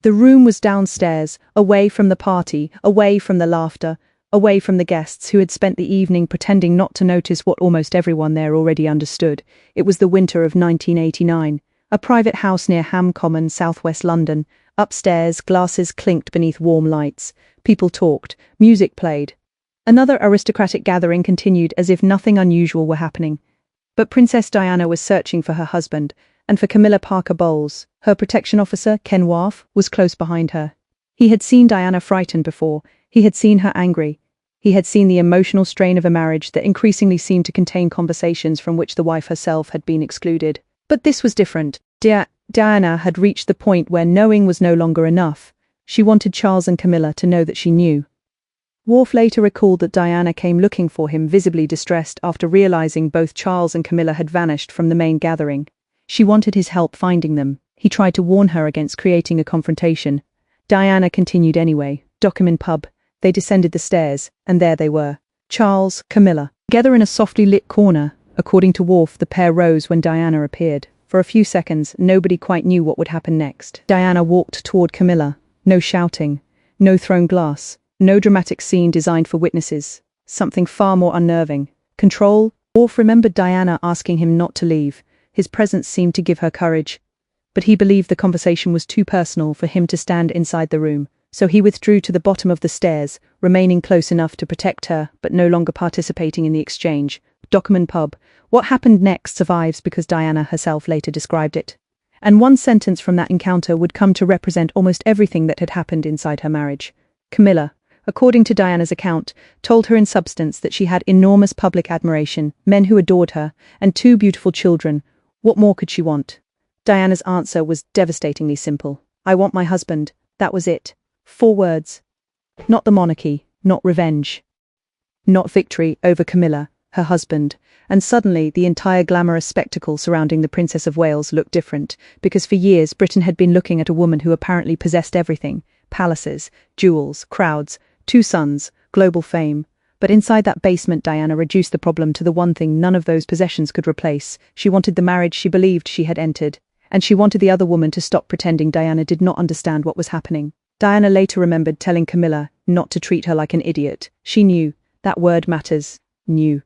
The room was downstairs, away from the party, away from the laughter, away from the guests who had spent the evening pretending not to notice what almost everyone there already understood. It was the winter of 1989. A private house near Ham Common, southwest London. Upstairs, glasses clinked beneath warm lights. People talked. Music played. Another aristocratic gathering continued as if nothing unusual were happening. But Princess Diana was searching for her husband, and for Camilla Parker Bowles, her protection officer, Ken Wharf, was close behind her. He had seen Diana frightened before. He had seen her angry. He had seen the emotional strain of a marriage that increasingly seemed to contain conversations from which the wife herself had been excluded. But this was different. Diana had reached the point where knowing was no longer enough. She wanted Charles and Camilla to know that she knew. Wharf later recalled that Diana came looking for him, visibly distressed after realizing both Charles and Camilla had vanished from the main gathering. She wanted his help finding them. He tried to warn her against creating a confrontation. Diana continued anyway. Document pub. They descended the stairs, and there they were. Charles, Camilla, together in a softly lit corner. According to Wharf, the pair rose when Diana appeared. For a few seconds, nobody quite knew what would happen next. Diana walked toward Camilla. No shouting. No thrown glass. No dramatic scene designed for witnesses. Something far more unnerving. Control. Wharf remembered Diana asking him not to leave. His presence seemed to give her courage. But he believed the conversation was too personal for him to stand inside the room, so he withdrew to the bottom of the stairs, remaining close enough to protect her, but no longer participating in the exchange. Document pub. What happened next survives because Diana herself later described it. And one sentence from that encounter would come to represent almost everything that had happened inside her marriage. Camilla, according to Diana's account, told her in substance that she had enormous public admiration, men who adored her, and 2 beautiful children. What more could she want? Diana's answer was devastatingly simple. I want my husband. That was it. 4 words. Not the monarchy, not revenge. Not victory over Camilla, her husband. And suddenly, the entire glamorous spectacle surrounding the Princess of Wales looked different, because for years Britain had been looking at a woman who apparently possessed everything. Palaces, jewels, crowds, 2 sons, global fame. But inside that basement, Diana reduced the problem to the one thing none of those possessions could replace. She wanted the marriage she believed she had entered. And she wanted the other woman to stop pretending Diana did not understand what was happening. Diana later remembered telling Camilla not to treat her like an idiot. She knew. That word matters. Knew.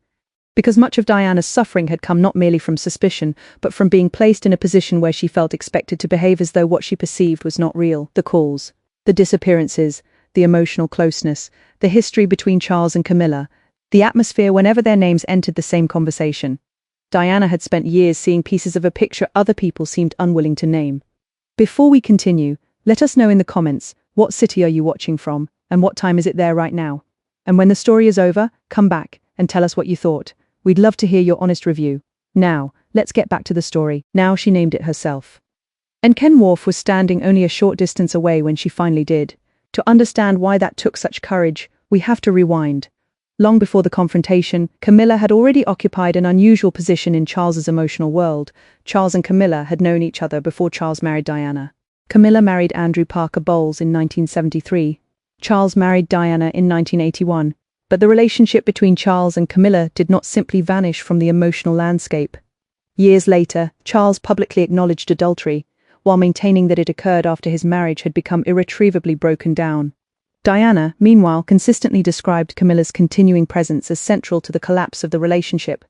Because much of Diana's suffering had come not merely from suspicion, but from being placed in a position where she felt expected to behave as though what she perceived was not real. The calls, the disappearances, the emotional closeness, the history between Charles and Camilla, the atmosphere whenever their names entered the same conversation. Diana had spent years seeing pieces of a picture other people seemed unwilling to name. Before we continue, let us know in the comments, what city are you watching from, and what time is it there right now? And when the story is over, come back and tell us what you thought. We'd love to hear your honest review. Now, let's get back to the story. Now she named it herself. And Ken Wharf was standing only a short distance away when she finally did. To understand why that took such courage, we have to rewind. Long before the confrontation, Camilla had already occupied an unusual position in Charles's emotional world. Charles and Camilla had known each other before Charles married Diana. Camilla married Andrew Parker Bowles in 1973. Charles married Diana in 1981. But the relationship between Charles and Camilla did not simply vanish from the emotional landscape. Years later, Charles publicly acknowledged adultery, while maintaining that it occurred after his marriage had become irretrievably broken down. Diana, meanwhile, consistently described Camilla's continuing presence as central to the collapse of the relationship.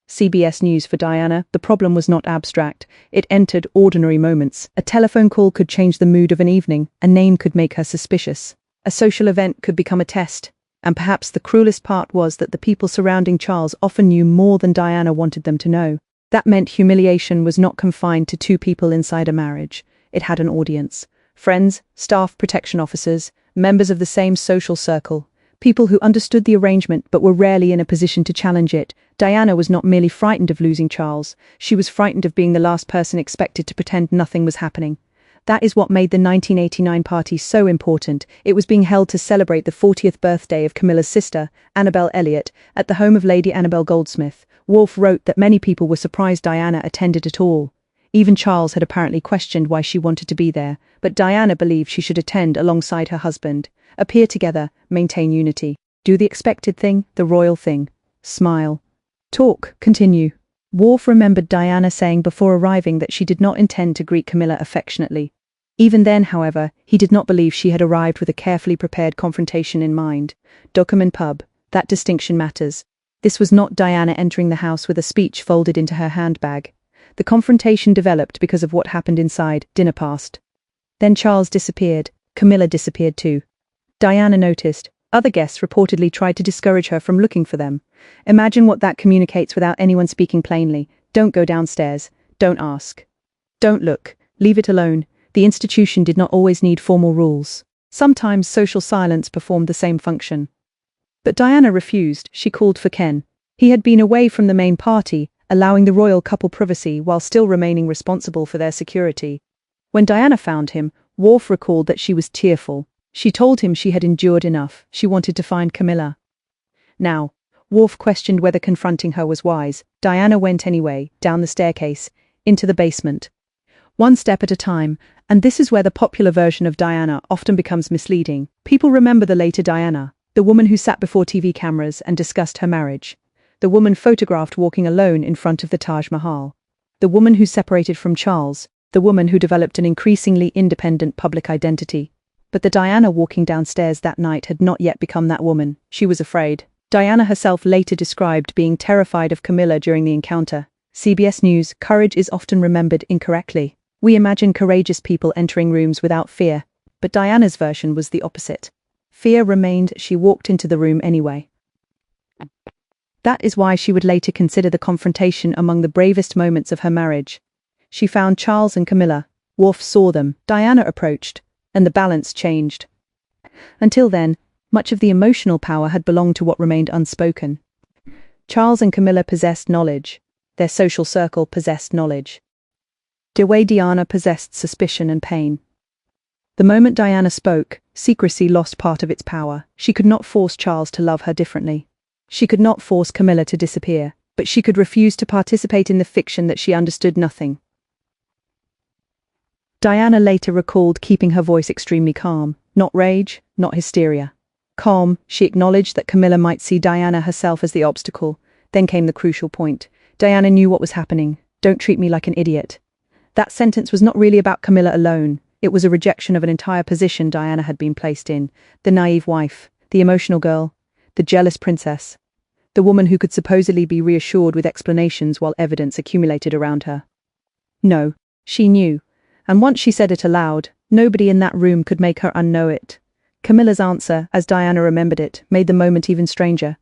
CBS News for Diana, the problem was not abstract. It entered ordinary moments. A telephone call could change the mood of an evening. A name could make her suspicious. A social event could become a test. And perhaps the cruelest part was that the people surrounding Charles often knew more than Diana wanted them to know. That meant humiliation was not confined to 2 people inside a marriage. It had an audience. Friends, staff, protection officers, members of the same social circle. People who understood the arrangement but were rarely in a position to challenge it. Diana was not merely frightened of losing Charles. She was frightened of being the last person expected to pretend nothing was happening. That is what made the 1989 party so important. It was being held to celebrate the 40th birthday of Camilla's sister, Annabel Elliot, at the home of Lady Annabel Goldsmith. Wharf wrote that many people were surprised Diana attended at all. Even Charles had apparently questioned why she wanted to be there, but Diana believed she should attend alongside her husband, appear together, maintain unity, do the expected thing, the royal thing, smile, talk, continue. Wharf remembered Diana saying before arriving that she did not intend to greet Camilla affectionately. Even then, however, he did not believe she had arrived with a carefully prepared confrontation in mind. Document pub. That distinction matters. This was not Diana entering the house with a speech folded into her handbag. The confrontation developed because of what happened inside. Dinner passed. Then Charles disappeared. Camilla disappeared too. Diana noticed. Other guests reportedly tried to discourage her from looking for them. Imagine what that communicates without anyone speaking plainly. Don't go downstairs. Don't ask. Don't look. Leave it alone. The institution did not always need formal rules. Sometimes social silence performed the same function. But Diana refused. She called for Ken. He had been away from the main party, allowing the royal couple privacy while still remaining responsible for their security. When Diana found him, Worf recalled that she was tearful. She told him she had endured enough. She wanted to find Camilla. Now, Worf questioned whether confronting her was wise. Diana went anyway, down the staircase, into the basement. One step at a time, and this is where the popular version of Diana often becomes misleading. People remember the later Diana, the woman who sat before TV cameras and discussed her marriage. The woman photographed walking alone in front of the Taj Mahal. The woman who separated from Charles. The woman who developed an increasingly independent public identity. But the Diana walking downstairs that night had not yet become that woman. She was afraid. Diana herself later described being terrified of Camilla during the encounter. CBS News, courage is often remembered incorrectly. We imagine courageous people entering rooms without fear, but Diana's version was the opposite. Fear remained, she walked into the room anyway. That is why she would later consider the confrontation among the bravest moments of her marriage. She found Charles and Camilla. Worf saw them. Diana approached, and the balance changed. Until then, much of the emotional power had belonged to what remained unspoken. Charles and Camilla possessed knowledge. Their social circle possessed knowledge. The way Diana possessed suspicion and pain. The moment Diana spoke, secrecy lost part of its power. She could not force Charles to love her differently. She could not force Camilla to disappear, but she could refuse to participate in the fiction that she understood nothing. Diana later recalled keeping her voice extremely calm, not rage, not hysteria. Calm, she acknowledged that Camilla might see Diana herself as the obstacle. Then came the crucial point. Diana knew what was happening. Don't treat me like an idiot. That sentence was not really about Camilla alone. It was a rejection of an entire position Diana had been placed in. The naive wife, the emotional girl, the jealous princess, the woman who could supposedly be reassured with explanations while evidence accumulated around her. No, she knew. And once she said it aloud, nobody in that room could make her unknow it. Camilla's answer, as Diana remembered it, made the moment even stranger.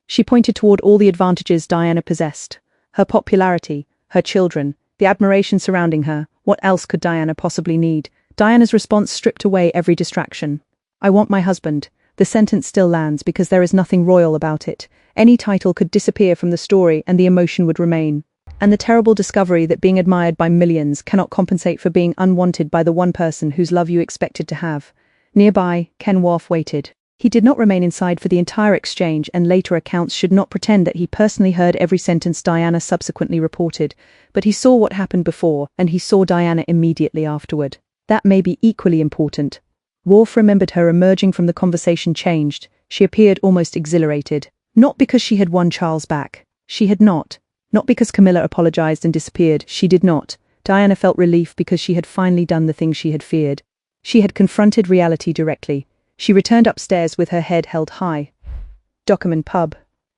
She pointed toward all the advantages Diana possessed. Her popularity, her children, the admiration surrounding her. What else could Diana possibly need? Diana's response stripped away every distraction. I want my husband. The sentence still lands because there is nothing royal about it. Any title could disappear from the story and the emotion would remain. And the terrible discovery that being admired by millions cannot compensate for being unwanted by the one person whose love you expected to have. Nearby, Ken Worf waited. He did not remain inside for the entire exchange, and later accounts should not pretend that he personally heard every sentence Diana subsequently reported, but he saw what happened before, and he saw Diana immediately afterward. That may be equally important. Worf remembered her emerging from the conversation changed. She appeared almost exhilarated. Not because she had won Charles back. She had not. Not because Camilla apologized and disappeared. She did not. Diana felt relief because she had finally done the thing she had feared. She had confronted reality directly. She returned upstairs with her head held high. Document pub.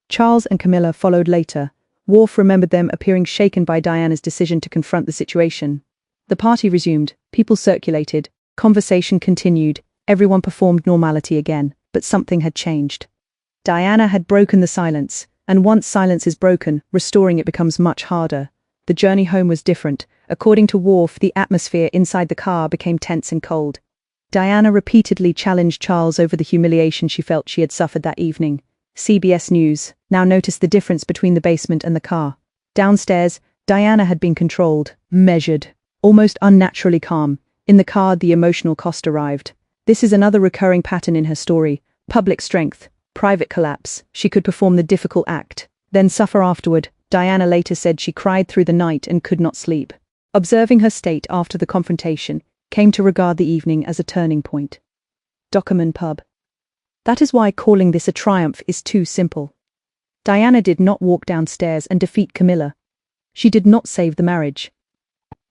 Charles and Camilla followed later. Worf remembered them appearing shaken by Diana's decision to confront the situation. The party resumed. People circulated. Conversation continued. Everyone performed normality again, but something had changed. Diana had broken the silence, and once silence is broken, restoring it becomes much harder. The journey home was different. According to Worf, the atmosphere inside the car became tense and cold. Diana repeatedly challenged Charles over the humiliation she felt she had suffered that evening. CBS News now noticed the difference between the basement and the car. Downstairs, Diana had been controlled, measured, almost unnaturally calm. In the car, the emotional cost arrived. This is another recurring pattern in her story. Public strength, private collapse. She could perform the difficult act, then suffer afterward. Diana later said she cried through the night and could not sleep. Observing her state after the confrontation, came to regard the evening as a turning point. Document pub. That is why calling this a triumph is too simple. Diana did not walk downstairs and defeat Camilla. She did not save the marriage.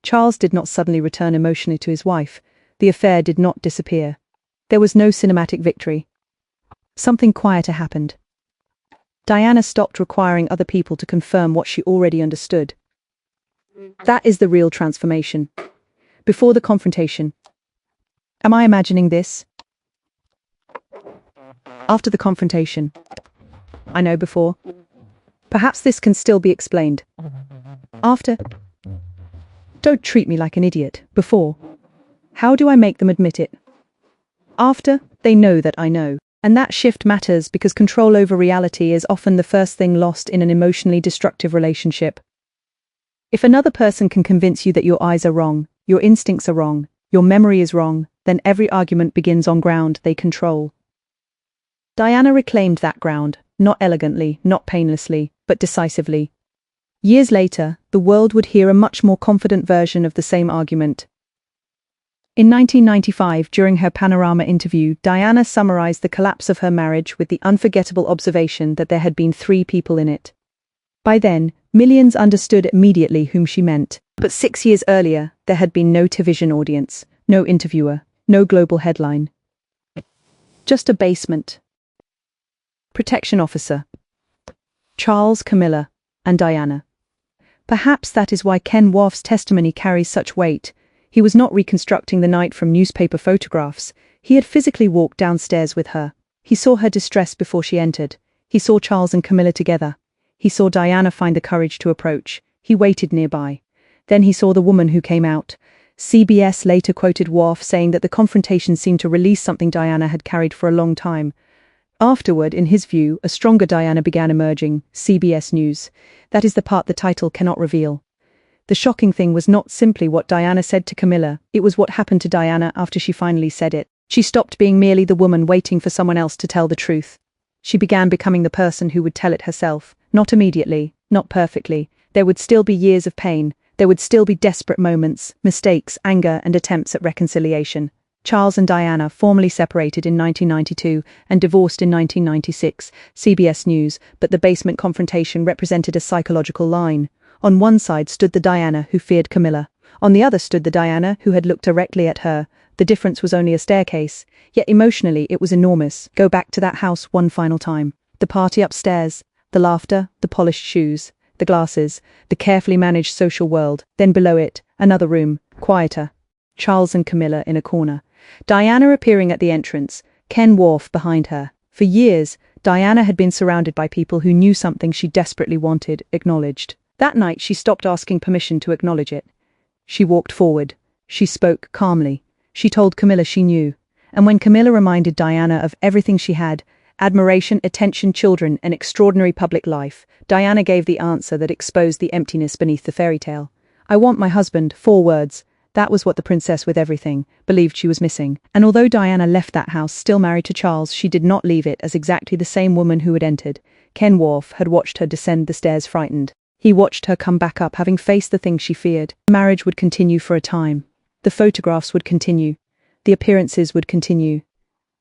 Charles did not suddenly return emotionally to his wife. The affair did not disappear. There was no cinematic victory. Something quieter happened. Diana stopped requiring other people to confirm what she already understood. That is the real transformation. Before the confrontation. Am I imagining this? After the confrontation. I know before. Perhaps this can still be explained. After. Don't treat me like an idiot. Before. How do I make them admit it? After, they know that I know. And that shift matters because control over reality is often the first thing lost in an emotionally destructive relationship. If another person can convince you that your eyes are wrong, your instincts are wrong, your memory is wrong, then every argument begins on ground they control. Diana reclaimed that ground, not elegantly, not painlessly, but decisively. Years later, the world would hear a much more confident version of the same argument. In 1995, during her Panorama interview, Diana summarized the collapse of her marriage with the unforgettable observation that there had been 3 people in it. By then, millions understood immediately whom she meant, but 6 years earlier, there had been no television audience, no interviewer, no global headline. Just a basement. Protection officer. Charles, Camilla, and Diana. Perhaps that is why Ken Worf's testimony carries such weight. He was not reconstructing the night from newspaper photographs. He had physically walked downstairs with her. He saw her distress before she entered. He saw Charles and Camilla together. He saw Diana find the courage to approach. He waited nearby. Then he saw the woman who came out. CBS later quoted Worf saying that the confrontation seemed to release something Diana had carried for a long time. Afterward, in his view, a stronger Diana began emerging. CBS News. That is the part the title cannot reveal. The shocking thing was not simply what Diana said to Camilla, it was what happened to Diana after she finally said it. She stopped being merely the woman waiting for someone else to tell the truth. She began becoming the person who would tell it herself, not immediately, not perfectly. There would still be years of pain, there would still be desperate moments, mistakes, anger, and attempts at reconciliation. Charles and Diana formally separated in 1992 and divorced in 1996, CBS News, but the basement confrontation represented a psychological line. On one side stood the Diana who feared Camilla. On the other stood the Diana who had looked directly at her. The difference was only a staircase, yet emotionally it was enormous. Go back to that house one final time. The party upstairs, the laughter, the polished shoes, the glasses, the carefully managed social world. Then below it, another room, quieter. Charles and Camilla in a corner. Diana appearing at the entrance, Ken Worf behind her. For years, Diana had been surrounded by people who knew something she desperately wanted acknowledged. That night she stopped asking permission to acknowledge it. She walked forward. She spoke calmly. She told Camilla she knew. And when Camilla reminded Diana of everything she had, admiration, attention, children, and extraordinary public life, Diana gave the answer that exposed the emptiness beneath the fairy tale. I want my husband, 4 words. That was what the princess with everything believed she was missing. And although Diana left that house still married to Charles, she did not leave it as exactly the same woman who had entered. Ken Worf had watched her descend the stairs frightened. He watched her come back up, having faced the thing she feared. Marriage would continue for a time. The photographs would continue. The appearances would continue.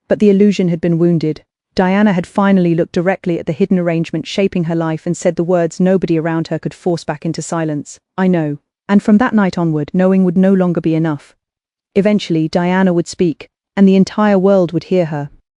But the illusion had been wounded. Diana had finally looked directly at the hidden arrangement shaping her life and said the words nobody around her could force back into silence. I know. And from that night onward, knowing would no longer be enough. Eventually, Diana would speak, and the entire world would hear her.